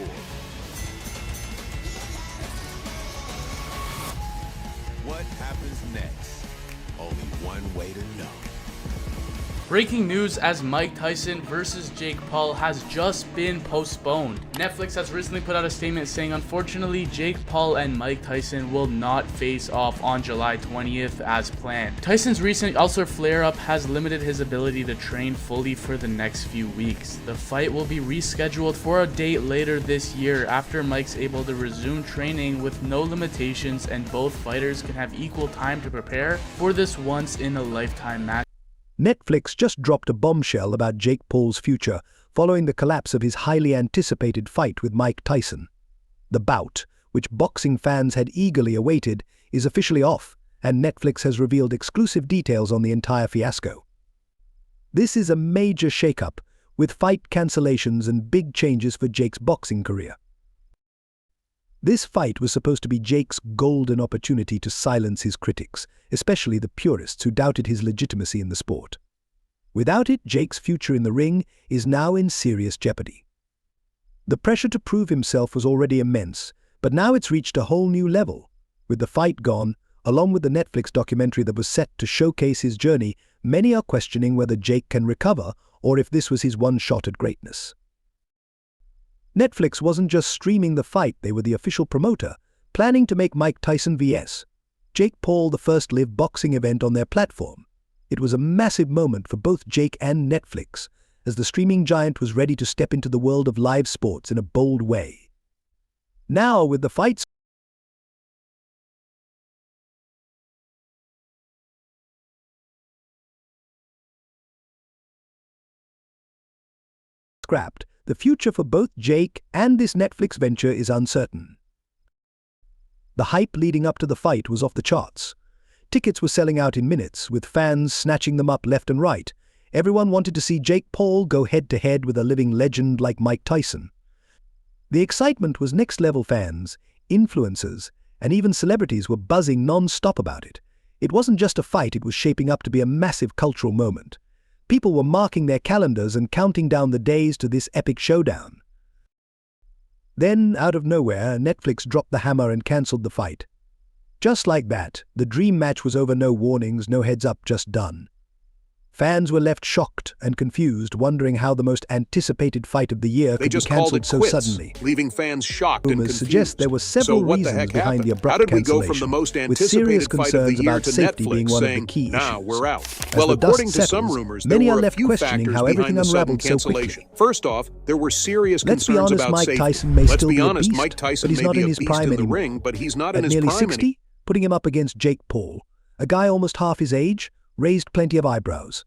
for. What happens next? Only one way to know. Breaking news as Mike Tyson versus Jake Paul has just been postponed. Netflix has recently put out a statement saying unfortunately Jake Paul and Mike Tyson will not face off on July 20th as planned. Tyson's recent ulcer flare-up has limited his ability to train fully for the next few weeks. The fight will be rescheduled for a date later this year after Mike's able to resume training with no limitations and both fighters can have equal time to prepare for this once-in-a-lifetime match. Netflix just dropped a bombshell about Jake Paul's future following the collapse of his highly anticipated fight with Mike Tyson. The bout, which boxing fans had eagerly awaited, is officially off, and Netflix has revealed exclusive details on the entire fiasco. This is a major shakeup, with fight cancellations and big changes for Jake's boxing career. This fight was supposed to be Jake's golden opportunity to silence his critics, especially the purists who doubted his legitimacy in the sport. Without it, Jake's future in the ring is now in serious jeopardy. The pressure to prove himself was already immense, but now it's reached a whole new level. With the fight gone, along with the Netflix documentary that was set to showcase his journey, many are questioning whether Jake can recover or if this was his one shot at greatness. Netflix wasn't just streaming the fight, they were the official promoter, planning to make Mike Tyson vs. Jake Paul the first live boxing event on their platform. It was a massive moment for both Jake and Netflix, as the streaming giant was ready to step into the world of live sports in a bold way. Now, with the fights scrapped, the future for both Jake and this Netflix venture is uncertain. The hype leading up to the fight was off the charts. Tickets were selling out in minutes, with fans snatching them up left and right. Everyone wanted to see Jake Paul go head-to-head with a living legend like Mike Tyson. The excitement was next-level. Fans, influencers, and even celebrities were buzzing non-stop about it. It wasn't just a fight, it was shaping up to be a massive cultural moment. People were marking their calendars and counting down the days to this epic showdown. Then, out of nowhere, Netflix dropped the hammer and cancelled the fight. Just like that, the dream match was over, no warnings, no heads up, just done. Fans were left shocked and confused, wondering how the most anticipated fight of the year could be cancelled so suddenly. Leaving fans shocked and Rumors confused. suggest there were several reasons behind the abrupt How did we go cancellation, from the most with serious anticipated fight of the concerns year about to safety being Netflix one of the saying, key "Nah, issues?" we're out"? As Well, the according dust to some settles, rumors, there many were are a left few questioning factors how everything behind the sudden unraveled so quickly. cancellation. First off, there were serious Let's be concerns honest, about Mike safety. Tyson may Let's still be be a honest, beast, Mike Tyson but he's may not be in a his beast prime in the anymore. ring, but he's not in At his nearly prime 60, putting him up against Jake Paul, a guy almost half his age, raised plenty of eyebrows.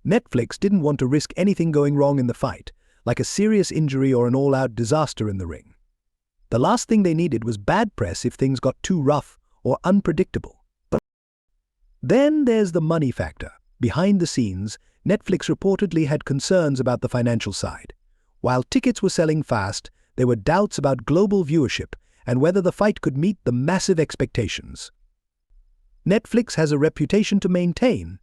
Netflix didn't want to risk anything going wrong in the fight, like a serious injury or an all-out disaster in the ring. The last thing they needed was bad press if things got too rough or unpredictable. But then there's the money factor. Behind the scenes, Netflix reportedly had concerns about the financial side. While tickets were selling fast, there were doubts about global viewership and whether the fight could meet the massive expectations. Netflix has a reputation to maintain,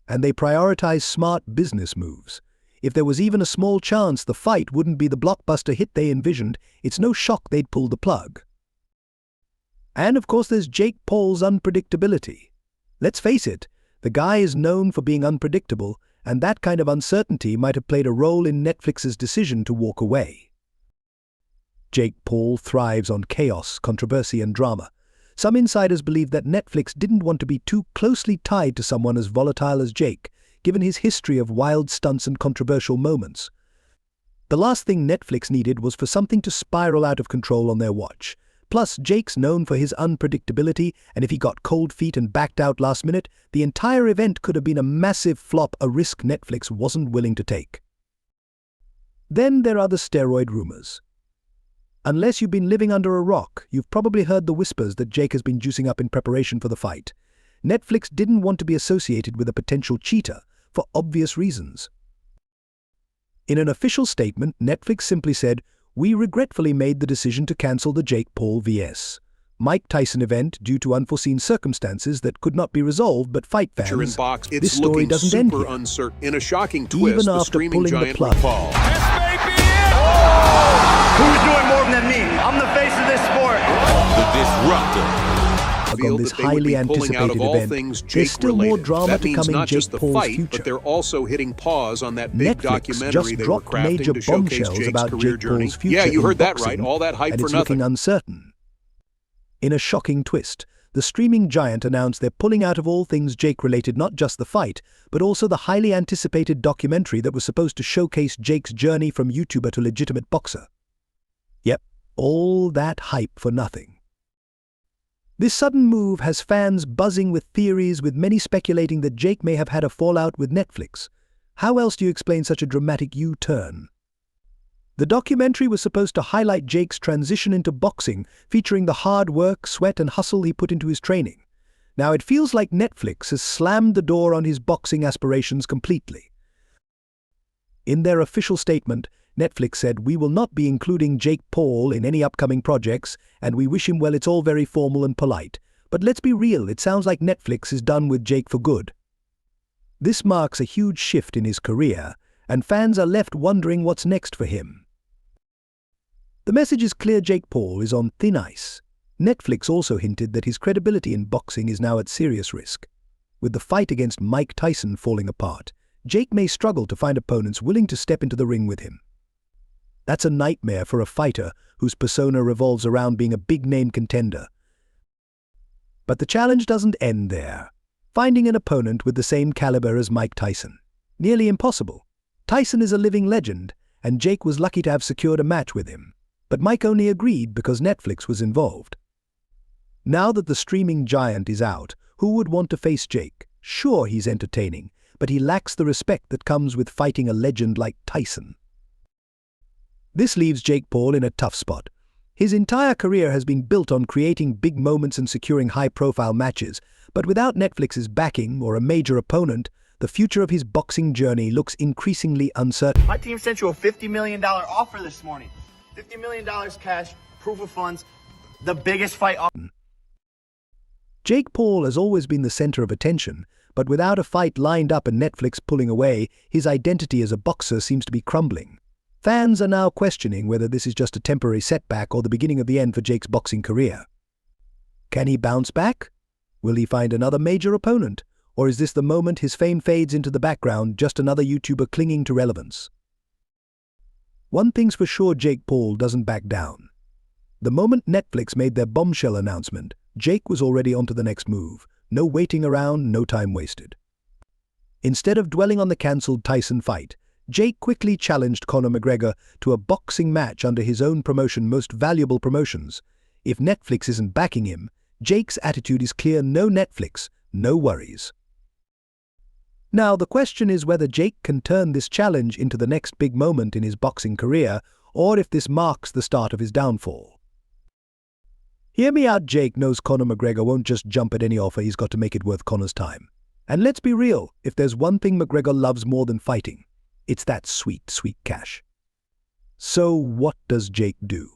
and they prioritize smart business moves. If there was even a small chance the fight wouldn't be the blockbuster hit they envisioned, it's no shock they'd pull the plug. And of course there's Jake Paul's unpredictability. Let's face it, the guy is known for being unpredictable, and that kind of uncertainty might have played a role in Netflix's decision to walk away. Jake Paul thrives on chaos, controversy, and drama. Some insiders believe that Netflix didn't want to be too closely tied to someone as volatile as Jake, given his history of wild stunts and controversial moments. The last thing Netflix needed was for something to spiral out of control on their watch. Plus, Jake's known for his unpredictability, and if he got cold feet and backed out last minute, the entire event could have been a massive flop, a risk Netflix wasn't willing to take. Then there are the steroid rumors. Unless you've been living under a rock, you've probably heard the whispers that Jake has been juicing up in preparation for the fight. Netflix didn't want to be associated with a potential cheater, for obvious reasons. In an official statement, Netflix simply said, "We regretfully made the decision to cancel the Jake Paul vs. Mike Tyson event due to unforeseen circumstances that could not be resolved, but fight fans, this story doesn't end here." Uncertain. In a shocking twist, Even the after streaming pulling the giant plug. Paul. This may be it! Who's doing more than me? I'm the face of this sport. The disruptor. On this highly anticipated event, there's still more drama to come in Jake Paul's future. But they're also hitting pause on that big Netflix documentary just they were dropped major crafting to showcase bombshells Jake's about career Jake journey. Paul's future Yeah, you in heard that boxing, right. All that hype and for it's nothing. looking uncertain. In a shocking twist, the streaming giant announced they're pulling out of all things Jake-related, not just the fight, but also the highly anticipated documentary that was supposed to showcase Jake's journey from YouTuber to legitimate boxer. Yep, all that hype for nothing. This sudden move has fans buzzing with theories, with many speculating that Jake may have had a fallout with Netflix. How else do you explain such a dramatic U-turn? The documentary was supposed to highlight Jake's transition into boxing, featuring the hard work, sweat, and hustle he put into his training. Now it feels like Netflix has slammed the door on his boxing aspirations completely. In their official statement, Netflix said, "We will not be including Jake Paul in any upcoming projects, and we wish him well." It's all very formal and polite. But let's be real, it sounds like Netflix is done with Jake for good. This marks a huge shift in his career, and fans are left wondering what's next for him. The message is clear: Jake Paul is on thin ice. Netflix also hinted that his credibility in boxing is now at serious risk. With the fight against Mike Tyson falling apart, Jake may struggle to find opponents willing to step into the ring with him. That's a nightmare for a fighter whose persona revolves around being a big-name contender. But the challenge doesn't end there. Finding an opponent with the same caliber as Mike Tyson. Nearly impossible. Tyson is a living legend, and Jake was lucky to have secured a match with him. But Mike only agreed because Netflix was involved. Now that the streaming giant is out, who would want to face Jake? Sure, he's entertaining, but he lacks the respect that comes with fighting a legend like Tyson. This leaves Jake Paul in a tough spot. His entire career has been built on creating big moments and securing high-profile matches, but without Netflix's backing or a major opponent, the future of his boxing journey looks increasingly uncertain. My team sent you a $50 million offer this morning. $50 million cash, proof of funds, the biggest fight. Jake Paul has always been the center of attention, but without a fight lined up and Netflix pulling away, his identity as a boxer seems to be crumbling. Fans are now questioning whether this is just a temporary setback or the beginning of the end for Jake's boxing career. Can he bounce back? Will he find another major opponent? Or is this the moment his fame fades into the background, just another YouTuber clinging to relevance? One thing's for sure: Jake Paul doesn't back down. The moment Netflix made their Bombshell announcement, Jake was already onto the next move. No waiting around, no time wasted. Instead of dwelling on the cancelled Tyson fight, Jake quickly challenged Conor McGregor to a boxing match under his own promotion, Most Valuable Promotions. If Netflix isn't backing him, Jake's attitude is clear: no Netflix, no worries. Now, the question is whether Jake can turn this challenge into the next big moment in his boxing career, or if this marks the start of his downfall. Hear me out: Jake knows Conor McGregor won't just jump at any offer. He's got to make it worth Conor's time. And let's be real, if there's one thing McGregor loves more than fighting, it's that sweet, sweet cash. So what does Jake do?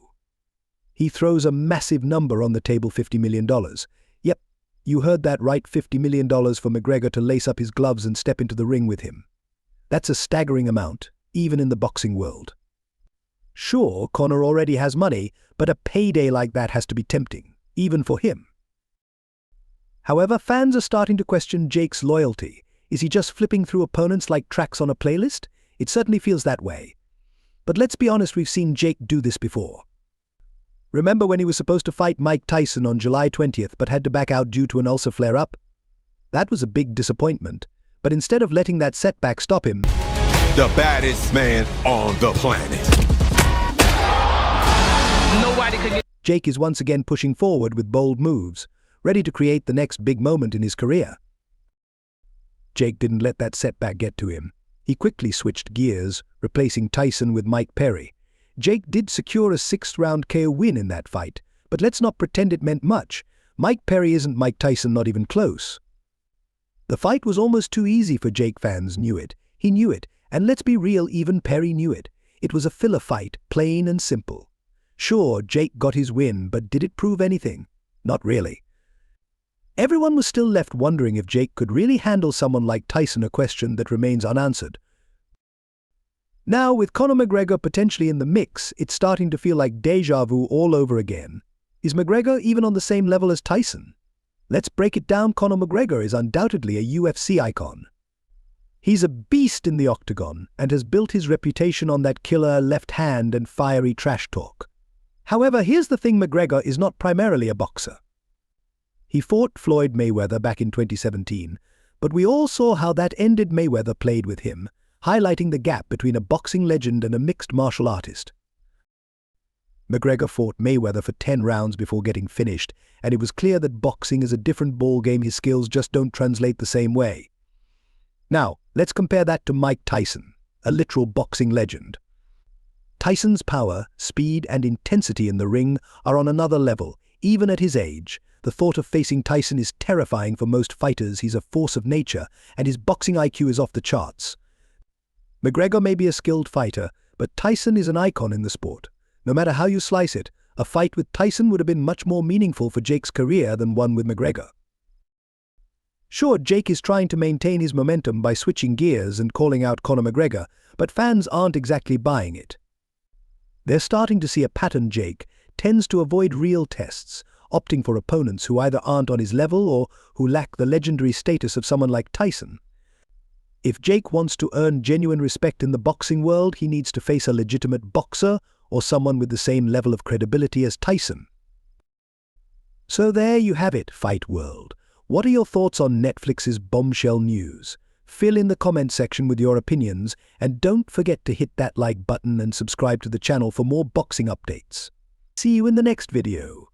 He throws a massive number on the table: $50 million. Yep, you heard that right, $50 million for McGregor to lace up his gloves and step into the ring with him. That's a staggering amount, even in the boxing world. Sure, Conor already has money, but a payday like that has to be tempting, even for him. However, fans are starting to question Jake's loyalty. Is he just flipping through opponents like tracks on a playlist? It certainly feels that way. But let's be honest, we've seen Jake do this before. Remember when he was supposed to fight Mike Tyson on July 20th but had to back out due to an ulcer flare-up? That was a big disappointment, but instead of letting that setback stop him, The baddest man on the planet. Nobody could get. Jake is once again pushing forward with bold moves, ready to create the next big moment in his career. Jake didn't let that setback get to him. He quickly switched gears, replacing Tyson with Mike Perry. Jake did secure a 6th-round KO win in that fight, but let's not pretend it meant much. Mike Perry isn't Mike Tyson, not even close. The fight was almost too easy for Jake. Fans knew it. He knew it. And let's be real, even Perry knew it. It was a filler fight, plain and simple. Sure, Jake got his win, but did it prove anything? Not really. Everyone was still left wondering if Jake could really handle someone like Tyson, a question that remains unanswered. Now, with Conor McGregor potentially in the mix, it's starting to feel like deja vu all over again. Is McGregor even on the same level as Tyson? Let's break it down. Conor McGregor is undoubtedly a UFC icon. He's a beast in the octagon and has built his reputation on that killer left hand and fiery trash talk. However, here's the thing: McGregor is not primarily a boxer. He fought Floyd Mayweather back in 2017, but we all saw how that ended. Mayweather played with him, highlighting the gap between a boxing legend and a mixed martial artist. McGregor fought Mayweather for 10 rounds before getting finished, and it was clear that boxing is a different ballgame. His skills just don't translate the same way. Now, let's compare that to Mike Tyson, a literal boxing legend. Tyson's power, speed, and intensity in the ring are on another level, even at his age. The thought of facing Tyson is terrifying for most fighters. He's a force of nature, and his boxing IQ is off the charts. McGregor may be a skilled fighter, but Tyson is an icon in the sport. No matter how you slice it, a fight with Tyson would have been much more meaningful for Jake's career than one with McGregor. Sure, Jake is trying to maintain his momentum by switching gears and calling out Conor McGregor, but fans aren't exactly buying it. They're starting to see a pattern. Jake tends to avoid real tests, opting for opponents who either aren't on his level or who lack the legendary status of someone like Tyson. If Jake wants to earn genuine respect in the boxing world, he needs to face a legitimate boxer or someone with the same level of credibility as Tyson. So there you have it, Fight World. What are your thoughts on Netflix's Bombshell news? Fill in the comment section with your opinions, and don't forget to hit that like button and subscribe to the channel for more boxing updates. See you in the next video.